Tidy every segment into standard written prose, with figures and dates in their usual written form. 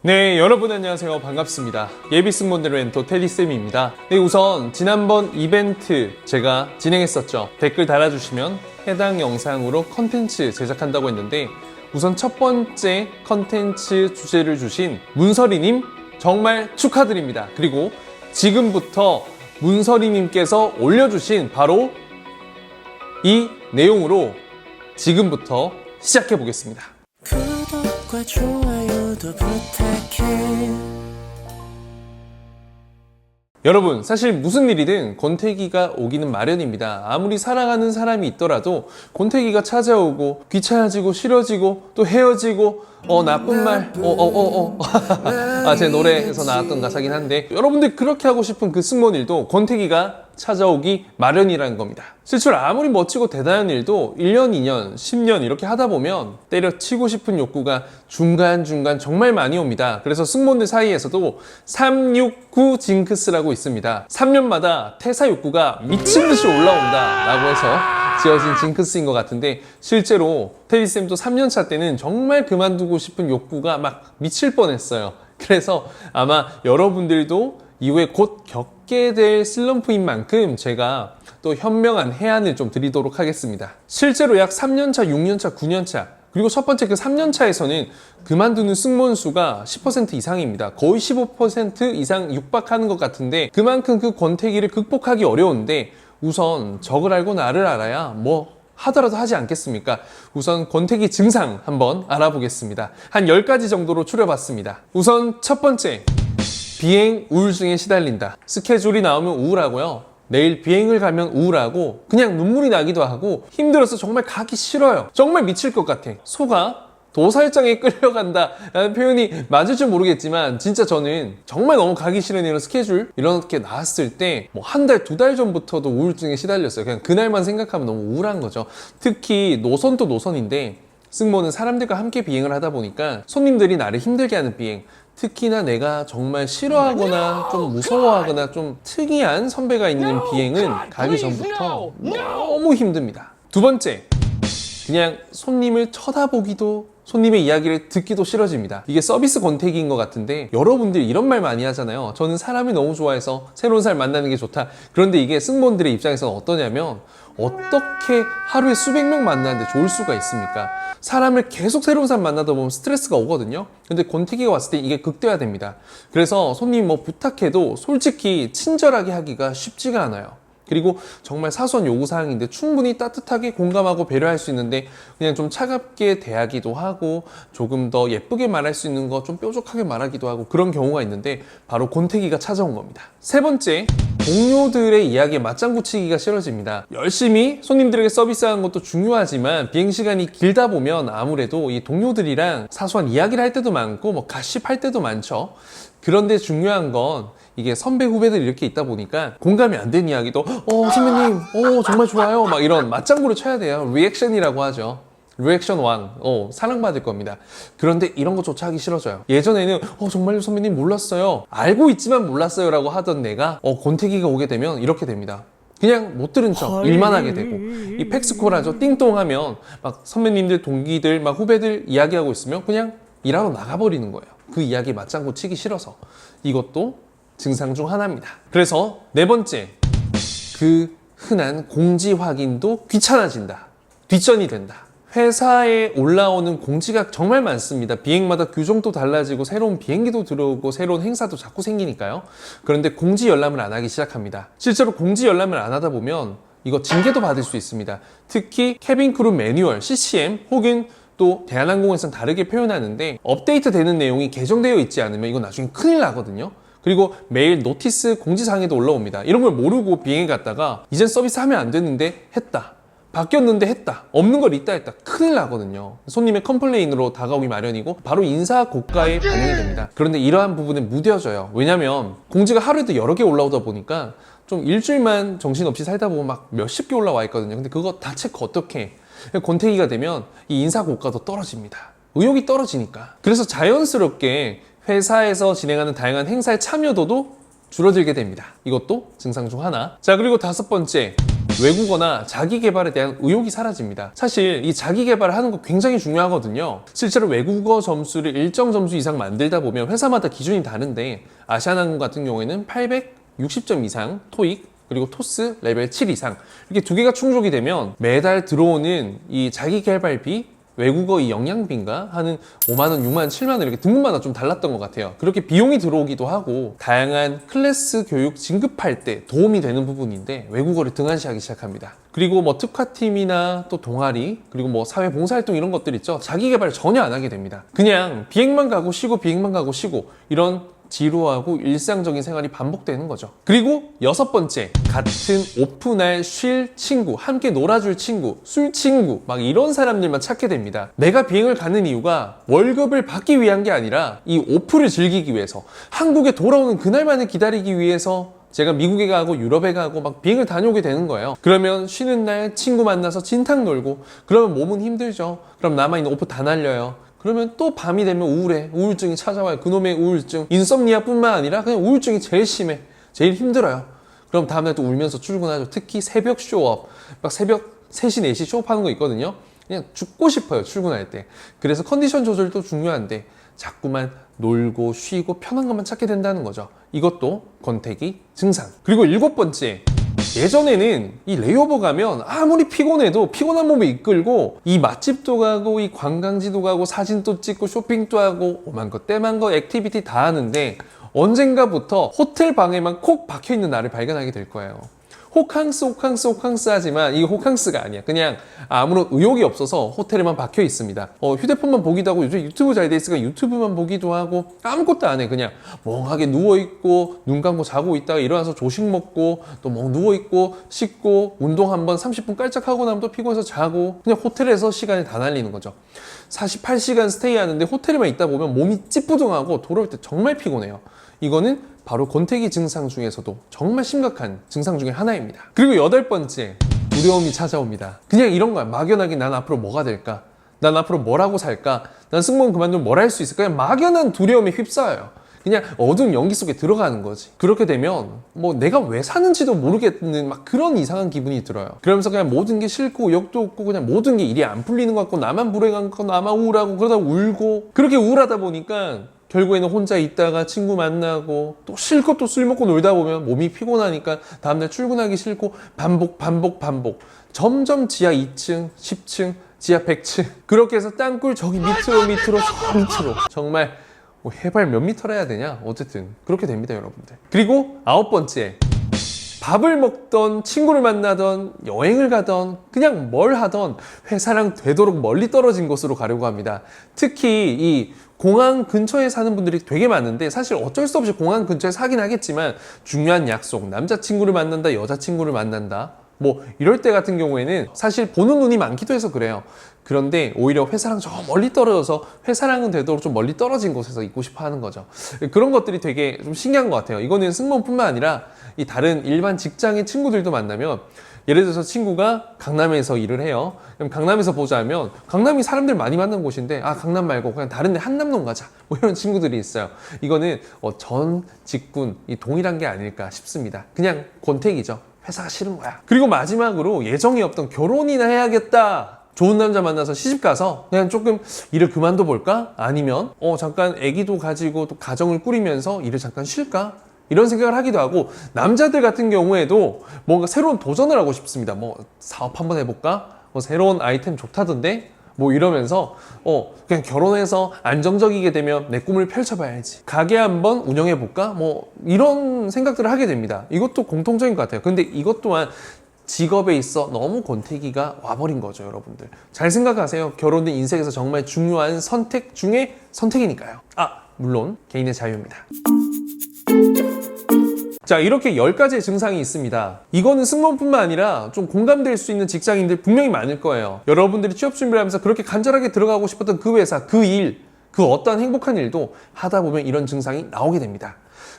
네, 여러분 안녕하세요. 반갑습니다. 예비 승무원들 멘토 테디쌤입니다. 네, 우선 지난번 이벤트 제가 진행했었죠. 댓글 달아주시면 해당 영상으로 컨텐츠 제작한다고 했는데 우선 첫 번째 컨텐츠 주제를 주신 문설이님 정말 축하드립니다. 그리고 지금부터 문설이님께서 올려주신 바로 이 내용으로 지금부터 시작해 보겠습니다. 구독과 좋아요도 부탁해. 여러분, 사실 무슨 일이든 권태기가 오기는 마련입니다. 아무리 사랑하는 사람이 있더라도 권태기가 찾아오고 귀찮아지고 싫어지고 또 헤어지고 나쁜 말 제 노래에서 나왔던 가사긴 한데 여러분들 그렇게 하고 싶은 그 승무원 일도 권태기가 찾아오기 마련이라는 겁니다. 실제로 아무리 멋지고 대단한 일도 1년, 2년, 10년 이렇게 하다 보면 때려치고 싶은 욕구가 중간중간 정말 많이 옵니다. 그래서 승무원들 사이에서도 369 징크스라고 있습니다. 3년마다 퇴사 욕구가 미친 듯이 올라온다 라고 해서 지어진 징크스인 것 같은데 실제로 테디쌤도 3년차 때는 정말 그만두고 싶은 욕구가 막 미칠 뻔했어요. 그래서 아마 여러분들도 이후에 곧 겪게 될 슬럼프인 만큼 제가 또 현명한 해안을 좀 드리도록 하겠습니다. 실제로 약 3년차, 6년차, 9년차 그리고 첫 번째 그 3년차에서는 그만두는 승무원 수가 10% 이상입니다. 거의 15% 이상 육박하는 것 같은데 그만큼 그 권태기를 극복하기 어려운데 우선 적을 알고 나를 알아야 뭐 하더라도 하지 않겠습니까? 우선 권태기 증상 한번 알아보겠습니다. 한 10가지 정도로 추려봤습니다. 우선 첫 번째, 비행 우울증에 시달린다. 스케줄이 나오면 우울하고요. 내일 비행을 가면 우울하고 그냥 눈물이 나기도 하고 힘들어서 정말 가기 싫어요. 정말 미칠 것 같아. 소가 도살장에 끌려간다 라는 표현이 맞을지 모르겠지만 진짜 저는 정말 너무 가기 싫은 이런 스케줄 이렇게 나왔을 때 뭐 한 달, 두 달 전부터도 우울증에 시달렸어요. 그냥 그날만 생각하면 너무 우울한 거죠. 특히 노선도 노선인데 승무원은 사람들과 함께 비행을 하다 보니까 손님들이 나를 힘들게 하는 비행 특히나 내가 정말 싫어하거나 좀 무서워하거나 좀 특이한 선배가 있는 비행은 가기 전부터 너무 힘듭니다. 두 번째, 그냥 손님을 쳐다보기도 손님의 이야기를 듣기도 싫어집니다. 이게 서비스 권태기인 것 같은데 여러분들 이런 말 많이 하잖아요. 저는 사람이 너무 좋아해서 새로운 사람 만나는 게 좋다. 그런데 이게 승무원들의 입장에서는 어떠냐면 어떻게 하루에 수백 명 만나는데 좋을 수가 있습니까? 사람을 계속 새로운 사람 만나다 보면 스트레스가 오거든요. 근데 권태기가 왔을 때 이게 극대화됩니다. 그래서 손님 뭐 부탁해도 솔직히 친절하게 하기가 쉽지가 않아요. 그리고 정말 사소한 요구사항인데 충분히 따뜻하게 공감하고 배려할 수 있는데 그냥 좀 차갑게 대하기도 하고 조금 더 예쁘게 말할 수 있는 거 좀 뾰족하게 말하기도 하고 그런 경우가 있는데 바로 권태기가 찾아온 겁니다. 세 번째, 동료들의 이야기에 맞장구 치기가 싫어집니다. 열심히 손님들에게 서비스하는 것도 중요하지만 비행시간이 길다 보면 아무래도 이 동료들이랑 사소한 이야기를 할 때도 많고 뭐 가십할 때도 많죠. 그런데 중요한 건 이게 선배 후배들이 이렇게 있다 보니까 공감이 안 되는 이야기도 선배님 정말 좋아요 막 이런 맞장구를 쳐야 돼요. 리액션이라고 하죠. 리액션 왕 사랑받을 겁니다. 그런데 이런 거조차 하기 싫어져요. 예전에는 정말요 선배님 몰랐어요 알고 있지만 몰랐어요 라고 하던 내가 권태기가 오게 되면 이렇게 됩니다. 그냥 못 들은 척 일만 하게 되고 이 팩스콜하죠. 띵동하면 막 선배님들 동기들 막 후배들 이야기하고 있으면 그냥 일하러 나가버리는 거예요. 그 이야기에 맞장구 치기 싫어서. 이것도 증상 중 하나입니다. 그래서 네 번째, 그 흔한 공지 확인도 귀찮아진다. 뒷전이 된다. 회사에 올라오는 공지가 정말 많습니다. 비행마다 규정도 달라지고 새로운 비행기도 들어오고 새로운 행사도 자꾸 생기니까요. 그런데 공지 열람을 안 하기 시작합니다. 실제로 공지 열람을 안 하다 보면 이거 징계도 받을 수 있습니다. 특히 캐빈 크루 매뉴얼, CCM 혹은 또 대한항공에서는 다르게 표현하는데 업데이트 되는 내용이 개정되어 있지 않으면 이건 나중에 큰일 나거든요. 그리고 매일 노티스 공지사항에도 올라옵니다. 이런 걸 모르고 비행에 갔다가 이젠 서비스 하면 안 됐는데 했다. 바뀌었는데 했다. 없는 걸 있다 했다. 큰일 나거든요. 손님의 컴플레인으로 다가오기 마련이고 바로 인사 고가에 반영이 됩니다. 그런데 이러한 부분은 무뎌져요. 왜냐면 공지가 하루에도 여러 개 올라오다 보니까 좀 일주일만 정신없이 살다 보면 막 몇십 개 올라와 있거든요. 근데 그거 다 체크 어떻게 해? 권태기가 되면 이 인사 고가도 떨어집니다. 의욕이 떨어지니까. 그래서 자연스럽게 회사에서 진행하는 다양한 행사의 참여도도 줄어들게 됩니다. 이것도 증상 중 하나. 자, 그리고 다섯 번째, 외국어나 자기 개발에 대한 의욕이 사라집니다. 사실 이 자기 개발을 하는 거 굉장히 중요하거든요. 실제로 외국어 점수를 일정 점수 이상 만들다 보면 회사마다 기준이 다른데 아시아나항공 같은 경우에는 860점 이상 토익 그리고 토스 레벨 7 이상 이렇게 두 개가 충족이 되면 매달 들어오는 이 자기 개발비 외국어 이 영양비인가 하는 5만원, 6만원, 7만원 이렇게 등급마다 좀 달랐던 것 같아요. 그렇게 비용이 들어오기도 하고 다양한 클래스 교육 진급할 때 도움이 되는 부분인데 외국어를 등한시하기 시작합니다. 그리고 뭐 특화팀이나 또 동아리 그리고 뭐 사회 봉사활동 이런 것들 있죠. 자기 개발을 전혀 안 하게 됩니다. 그냥 비행만 가고 쉬고 비행만 가고 쉬고 이런 지루하고 일상적인 생활이 반복되는 거죠. 그리고 6번째, 같은 오프날 쉴 친구, 함께 놀아줄 친구, 술 친구 막 이런 사람들만 찾게 됩니다. 내가 비행을 가는 이유가 월급을 받기 위한 게 아니라 이 오프를 즐기기 위해서 한국에 돌아오는 그날만을 기다리기 위해서 제가 미국에 가고 유럽에 가고 막 비행을 다녀오게 되는 거예요. 그러면 쉬는 날 친구 만나서 진탕 놀고 그러면 몸은 힘들죠. 그럼 남아있는 오프 다 날려요. 그러면 또 밤이 되면 우울해. 우울증이 찾아와요. 그놈의 우울증. 인썸니아뿐만 아니라 그냥 우울증이 제일 심해. 제일 힘들어요. 그럼 다음날 또 울면서 출근하죠. 특히 새벽 쇼업. 막 새벽 3시, 4시 쇼업하는 거 있거든요. 그냥 죽고 싶어요. 출근할 때. 그래서 컨디션 조절도 중요한데 자꾸만 놀고 쉬고 편한 것만 찾게 된다는 거죠. 이것도 권태기 증상. 그리고 7번째. 예전에는 이 레이오버 가면 아무리 피곤해도 피곤한 몸을 이끌고 이 맛집도 가고 이 관광지도 가고 사진도 찍고 쇼핑도 하고 오만 거 때만 거 액티비티 다 하는데 언젠가부터 호텔 방에만 콕 박혀있는 나를 발견하게 될 거예요. 호캉스 하지만 이게 호캉스가 아니야. 그냥 아무런 의욕이 없어서 호텔에만 박혀 있습니다. 휴대폰만 보기도 하고 요즘 유튜브 잘 돼 있으니까 유튜브만 보기도 하고 아무것도 안 해. 그냥 멍하게 누워있고 눈 감고 자고 있다가 일어나서 조식 먹고 또 멍 누워있고 씻고 운동 한번 30분 깔짝하고 나면 또 피곤해서 자고 그냥 호텔에서 시간이 다 날리는 거죠. 48시간 스테이 하는데 호텔에만 있다 보면 몸이 찌뿌둥하고 돌아올 때 정말 피곤해요. 이거는 바로 권태기 증상 중에서도 정말 심각한 증상 중에 하나입니다. 그리고 8번째, 두려움이 찾아옵니다. 그냥 이런 거야. 막연하게 난 앞으로 뭐가 될까? 난 앞으로 뭘 하고 살까? 난 승무원 그만두면 뭘 할 수 있을까? 그냥 막연한 두려움에 휩싸여요. 그냥 어두운 연기 속에 들어가는 거지. 그렇게 되면 뭐 내가 왜 사는지도 모르겠는 막 그런 이상한 기분이 들어요. 그러면서 그냥 모든 게 싫고 욕도 없고 그냥 모든 게 일이 안 풀리는 것 같고 나만 불행한 거 나만 우울하고 그러다 울고 그렇게 우울하다 보니까 결국에는 혼자 있다가 친구 만나고 또 실컷 또 술 먹고 놀다 보면 몸이 피곤하니까 다음날 출근하기 싫고 반복. 점점 지하 2층, 10층, 지하 100층 그렇게 해서 땅굴 저기 밑으로 정말 뭐 해발 몇 미터라 해야 되냐? 어쨌든 그렇게 됩니다, 여러분들. 그리고 9번째. 밥을 먹던 친구를 만나던 여행을 가던 그냥 뭘 하던 회사랑 되도록 멀리 떨어진 곳으로 가려고 합니다. 특히 이 공항 근처에 사는 분들이 되게 많은데 사실 어쩔 수 없이 공항 근처에 사긴 하겠지만 중요한 약속, 남자친구를 만난다, 여자친구를 만난다 뭐 이럴 때 같은 경우에는 사실 보는 눈이 많기도 해서 그래요. 그런데 오히려 회사랑 저 멀리 떨어져서 회사랑은 되도록 좀 멀리 떨어진 곳에서 있고 싶어 하는 거죠. 그런 것들이 되게 좀 신기한 것 같아요. 이거는 승무원뿐만 아니라 이 다른 일반 직장인 친구들도 만나면 예를 들어서 친구가 강남에서 일을 해요. 그럼 강남에서 보자 하면 강남이 사람들 많이 만나는 곳인데 아 강남 말고 그냥 다른 데 한남동 가자 뭐 이런 친구들이 있어요. 이거는 전 직군 이 동일한 게 아닐까 싶습니다. 그냥 권태기죠. 회사가 싫은 거야. 그리고 마지막으로 예정이 없던 결혼이나 해야겠다. 좋은 남자 만나서 시집가서 그냥 조금 일을 그만둬 볼까? 아니면 잠깐 아기도 가지고 또 가정을 꾸리면서 일을 잠깐 쉴까? 이런 생각을 하기도 하고 남자들 같은 경우에도 뭔가 새로운 도전을 하고 싶습니다. 뭐 사업 한번 해볼까? 뭐 새로운 아이템 좋다던데? 뭐 이러면서 그냥 결혼해서 안정적이게 되면 내 꿈을 펼쳐봐야지. 가게 한번 운영해볼까? 뭐 이런 생각들을 하게 됩니다. 이것도 공통적인 것 같아요. 근데 이것 또한 직업에 있어 너무 권태기가 와버린 거죠, 여러분들. 잘 생각하세요. 결혼은 인생에서 정말 중요한 선택 중에 선택이니까요. 물론 개인의 자유입니다. 자, 이렇게 10가지의 증상이 있습니다. 이거는 승무원뿐만 아니라 좀 공감될 수 있는 직장인들 분명히 많을 거예요. 여러분들이 취업 준비를 하면서 그렇게 간절하게 들어가고 싶었던 그 회사, 그 일, 그 어떠한 행복한 일도 하다 보면 이런 증상이 나오게 됩니다.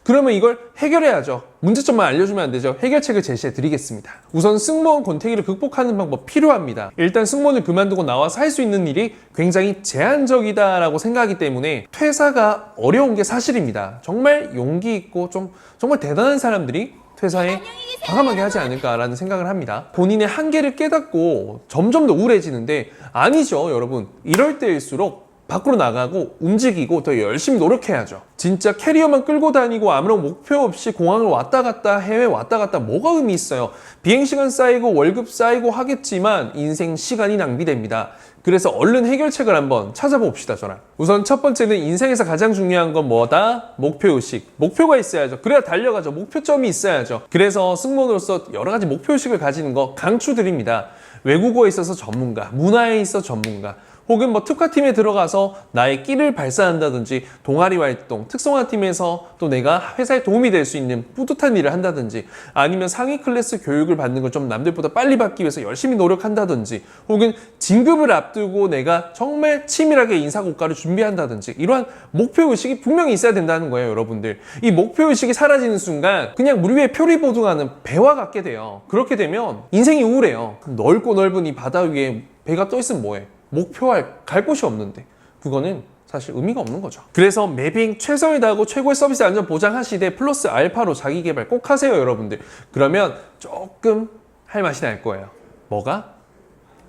그러면 이걸 해결해야죠. 문제점만 알려주면 안 되죠. 해결책을 제시해 드리겠습니다. 우선 승무원 권태기를 극복하는 방법 필요합니다. 일단 승무원을 그만두고 나와서 할 수 있는 일이 굉장히 제한적이다라고 생각하기 때문에 퇴사가 어려운 게 사실입니다. 정말 용기 있고 정말 대단한 사람들이 퇴사에 과감하게 하지 않을까라는 생각을 합니다. 본인의 한계를 깨닫고 점점 더 우울해지는데 아니죠, 여러분. 이럴 때일수록 밖으로 나가고 움직이고 더 열심히 노력해야죠. 진짜 캐리어만 끌고 다니고 아무런 목표 없이 공항을 왔다 갔다 해외 왔다 갔다 뭐가 의미 있어요. 비행시간 쌓이고 월급 쌓이고 하겠지만 인생 시간이 낭비됩니다. 그래서 얼른 해결책을 한번 찾아봅시다, 저랑. 우선 첫 번째는 인생에서 가장 중요한 건 뭐다? 목표의식. 목표가 있어야죠. 그래야 달려가죠. 목표점이 있어야죠. 그래서 승무원으로서 여러 가지 목표의식을 가지는 거 강추드립니다. 외국어에 있어서 전문가, 문화에 있어 전문가, 혹은 뭐 특화팀에 들어가서 나의 끼를 발산한다든지 동아리 활동, 특성화팀에서 또 내가 회사에 도움이 될 수 있는 뿌듯한 일을 한다든지 아니면 상위 클래스 교육을 받는 걸 좀 남들보다 빨리 받기 위해서 열심히 노력한다든지 혹은 진급을 앞두고 내가 정말 치밀하게 인사고과를 준비한다든지 이러한 목표의식이 분명히 있어야 된다는 거예요, 여러분들. 이 목표의식이 사라지는 순간 그냥 물 위에 표리보둥하는 배와 같게 돼요. 그렇게 되면 인생이 우울해요. 넓고 넓은 이 바다 위에 배가 떠 있으면 뭐해? 갈 곳이 없는데 그거는 사실 의미가 없는 거죠. 그래서 매빙 최선을 다하고 최고의 서비스 안전 보장하시되 플러스 알파로 자기 개발 꼭 하세요, 여러분들. 그러면 조금 할 맛이 날 거예요. 뭐가?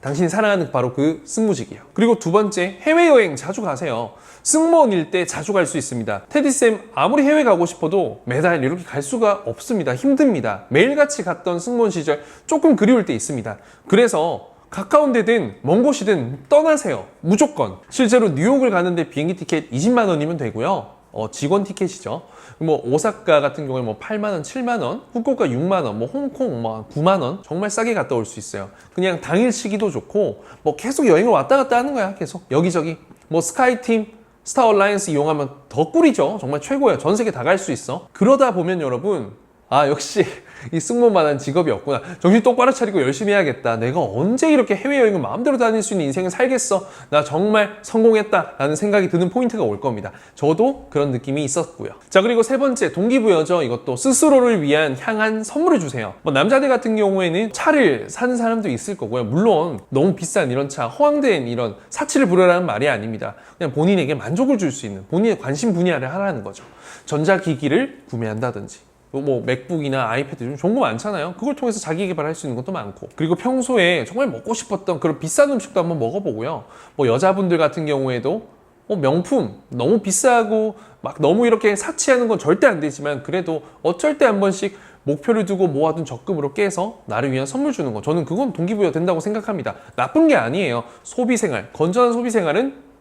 당신이 사랑하는 바로 그 승무직이요. 그리고 두 번째, 해외여행 자주 가세요. 승무원일 때 자주 갈 수 있습니다. 테디쌤 아무리 해외 가고 싶어도 매달 이렇게 갈 수가 없습니다. 힘듭니다. 매일같이 갔던 승무원 시절 조금 그리울 때 있습니다. 그래서 가까운 데든 먼 곳이든 떠나세요. 무조건. 실제로 뉴욕을 가는데 비행기 티켓 20만 원이면 되고요. 직원 티켓이죠. 뭐 오사카 같은 경우에 뭐 8만 원, 7만 원, 후쿠오카 6만 원, 뭐 홍콩 뭐 9만 원 정말 싸게 갔다 올 수 있어요. 그냥 당일치기도 좋고 뭐 계속 여행을 왔다 갔다 하는 거야. 계속 여기저기. 뭐 스카이팀, 스타 얼라이언스 이용하면 더 꿀이죠. 정말 최고예요. 전 세계 다 갈 수 있어. 그러다 보면 여러분, 아 역시 이 승무원만한 직업이 없구나. 정신 똑바로 차리고 열심히 해야겠다. 내가 언제 이렇게 해외여행을 마음대로 다닐 수 있는 인생을 살겠어. 나 정말 성공했다 라는 생각이 드는 포인트가 올 겁니다. 저도 그런 느낌이 있었고요. 자, 그리고 세 번째, 동기부여죠. 이것도 스스로를 위한 향한 선물을 주세요. 뭐 남자들 같은 경우에는 차를 사는 사람도 있을 거고요. 물론 너무 비싼 이런 차, 허황된 이런 사치를 부려라는 말이 아닙니다. 그냥 본인에게 만족을 줄 수 있는 본인의 관심 분야를 하라는 거죠. 전자기기를 구매한다든지 뭐 맥북이나 아이패드 좀 좋은 거 많잖아요. 그걸 통해서 자기 개발할 수 있는 것도 많고, 그리고 평소에 정말 먹고 싶었던 그런 비싼 음식도 한번 먹어보고요. 뭐 여자분들 같은 경우에도 명품 너무 비싸고 막 너무 이렇게 사치하는 건 절대 안 되지만 그래도 어쩔 때 한 번씩 목표를 두고 모아둔 적금으로 깨서 나를 위한 선물 주는 거, 저는 그건 동기부여 된다고 생각합니다. 나쁜 게 아니에요. 소비생활, 건전한 소비생활은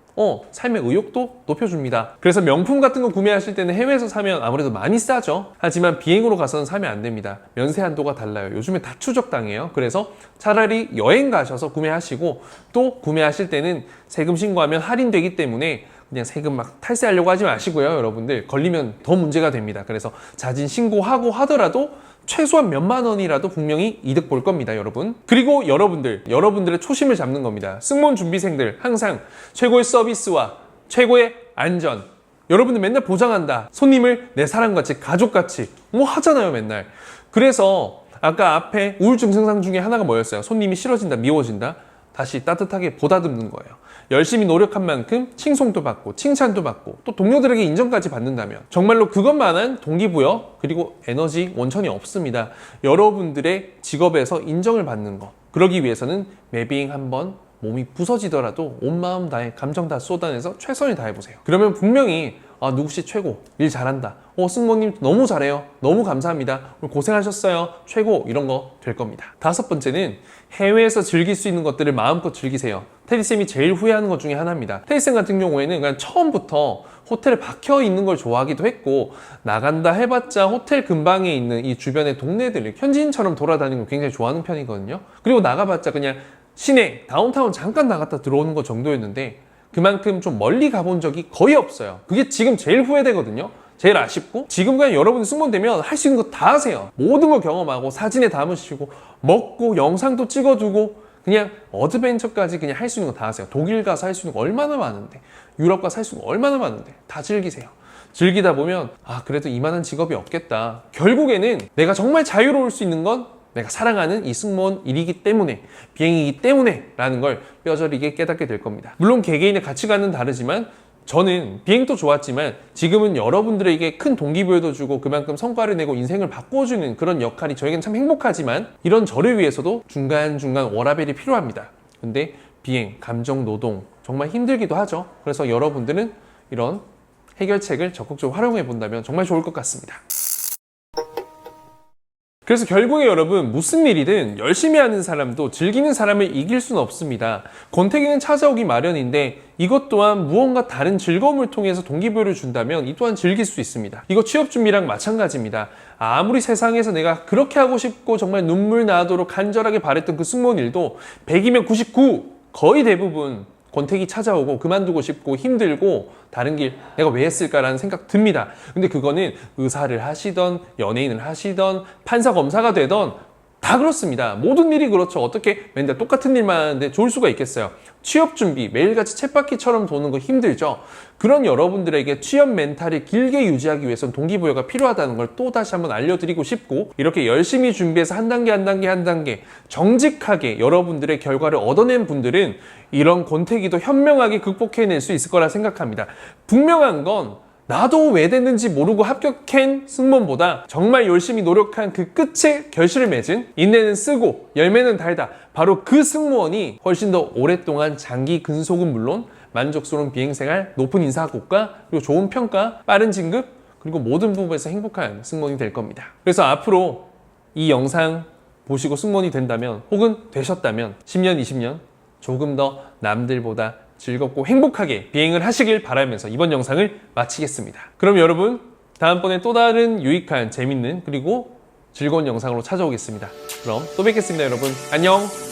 삶의 의욕도 높여줍니다. 그래서 명품 같은 거 구매하실 때는 해외에서 사면 아무래도 많이 싸죠. 하지만 비행으로 가서는 사면 안 됩니다. 면세 한도가 달라요. 요즘에 다 추적당해요. 그래서 차라리 여행 가셔서 구매하시고, 또 구매하실 때는 세금 신고하면 할인되기 때문에 그냥 세금 막 탈세하려고 하지 마시고요. 여러분들 걸리면 더 문제가 됩니다. 그래서 자진 신고하고 하더라도 최소한 몇만 원이라도 분명히 이득 볼 겁니다, 여러분. 그리고 여러분들의 초심을 잡는 겁니다. 승무원 준비생들 항상 최고의 서비스와 최고의 안전, 여러분들 맨날 보장한다. 손님을 내 사람같이, 가족같이 뭐 하잖아요, 맨날. 그래서 아까 앞에 우울증 증상 중에 하나가 뭐였어요? 손님이 싫어진다, 미워진다. 다시 따뜻하게 보다듬는 거예요. 열심히 노력한 만큼 칭송도 받고 칭찬도 받고 또 동료들에게 인정까지 받는다면 정말로 그것만한 동기부여 그리고 에너지 원천이 없습니다. 여러분들의 직업에서 인정을 받는 거, 그러기 위해서는 매빙 한번 몸이 부서지더라도 온 마음 다해 감정 다 쏟아내서 최선을 다해보세요. 그러면 분명히 누구씨 최고, 일 잘한다, 승무원님 너무 잘해요, 너무 감사합니다, 오늘 고생하셨어요, 최고, 이런 거 될 겁니다. 다섯 번째는 해외에서 즐길 수 있는 것들을 마음껏 즐기세요. 테디쌤이 제일 후회하는 것 중에 하나입니다. 테디쌤 같은 경우에는 그냥 처음부터 호텔에 박혀 있는 걸 좋아하기도 했고, 나간다 해봤자 호텔 근방에 있는 이 주변의 동네들을 현지인처럼 돌아다니는 걸 굉장히 좋아하는 편이거든요. 그리고 나가봤자 그냥 시내, 다운타운 잠깐 나갔다 들어오는 것 정도였는데 그만큼 좀 멀리 가본 적이 거의 없어요. 그게 지금 제일 후회되거든요. 제일 아쉽고, 지금 그냥 여러분이 승무원 되면 할 수 있는 거 다 하세요. 모든 걸 경험하고 사진에 담으시고 먹고 영상도 찍어두고 그냥 어드벤처까지 그냥 할 수 있는 거 다 하세요. 독일 가서 할 수 있는 거 얼마나 많은데, 유럽 가서 할 수 있는 거 얼마나 많은데 다 즐기세요. 즐기다 보면 그래도 이만한 직업이 없겠다. 결국에는 내가 정말 자유로울 수 있는 건 내가 사랑하는 이 승무원 일이기 때문에, 비행이기 때문에 라는 걸 뼈저리게 깨닫게 될 겁니다. 물론 개개인의 가치관은 다르지만 저는 비행도 좋았지만 지금은 여러분들에게 큰 동기부여도 주고 그만큼 성과를 내고 인생을 바꿔주는 그런 역할이 저에겐 참 행복하지만 이런 저를 위해서도 중간중간 워라밸이 필요합니다. 근데 비행, 감정 노동 정말 힘들기도 하죠. 그래서 여러분들은 이런 해결책을 적극적으로 활용해 본다면 정말 좋을 것 같습니다. 그래서 결국에 여러분 무슨 일이든 열심히 하는 사람도 즐기는 사람을 이길 수는 없습니다. 권태기는 찾아오기 마련인데 이것 또한 무언가 다른 즐거움을 통해서 동기부여를 준다면 이 또한 즐길 수 있습니다. 이거 취업 준비랑 마찬가지입니다. 아무리 세상에서 내가 그렇게 하고 싶고 정말 눈물 나도록 간절하게 바랬던 그 승무원 일도 100이면 99 거의 대부분 권태기 찾아오고 그만두고 싶고 힘들고 다른 길 내가 왜 했을까라는 생각 듭니다. 근데 그거는 의사를 하시던 연예인을 하시던 판사 검사가 되던 다 그렇습니다. 모든 일이 그렇죠. 어떻게 맨날 똑같은 일만 하는데 좋을 수가 있겠어요. 취업 준비 매일같이 쳇바퀴처럼 도는 거 힘들죠. 그런 여러분들에게 취업 멘탈을 길게 유지하기 위해서는 동기부여가 필요하다는 걸 또 다시 한번 알려드리고 싶고 이렇게 열심히 준비해서 한 단계 한 단계 한 단계 정직하게 여러분들의 결과를 얻어낸 분들은 이런 권태기도 현명하게 극복해낼 수 있을 거라 생각합니다. 분명한 건 나도 왜 됐는지 모르고 합격한 승무원보다 정말 열심히 노력한 그 끝에 결실을 맺은 인내는 쓰고 열매는 달다. 바로 그 승무원이 훨씬 더 오랫동안 장기 근속은 물론 만족스러운 비행생활, 높은 인사고가, 그리고 좋은 평가, 빠른 진급, 그리고 모든 부분에서 행복한 승무원이 될 겁니다. 그래서 앞으로 이 영상 보시고 승무원이 된다면 혹은 되셨다면 10년, 20년 조금 더 남들보다 즐겁고 행복하게 비행을 하시길 바라면서 이번 영상을 마치겠습니다. 그럼 여러분 다음번에 또 다른 유익한 재밌는 그리고 즐거운 영상으로 찾아오겠습니다. 그럼 또 뵙겠습니다 여러분. 안녕.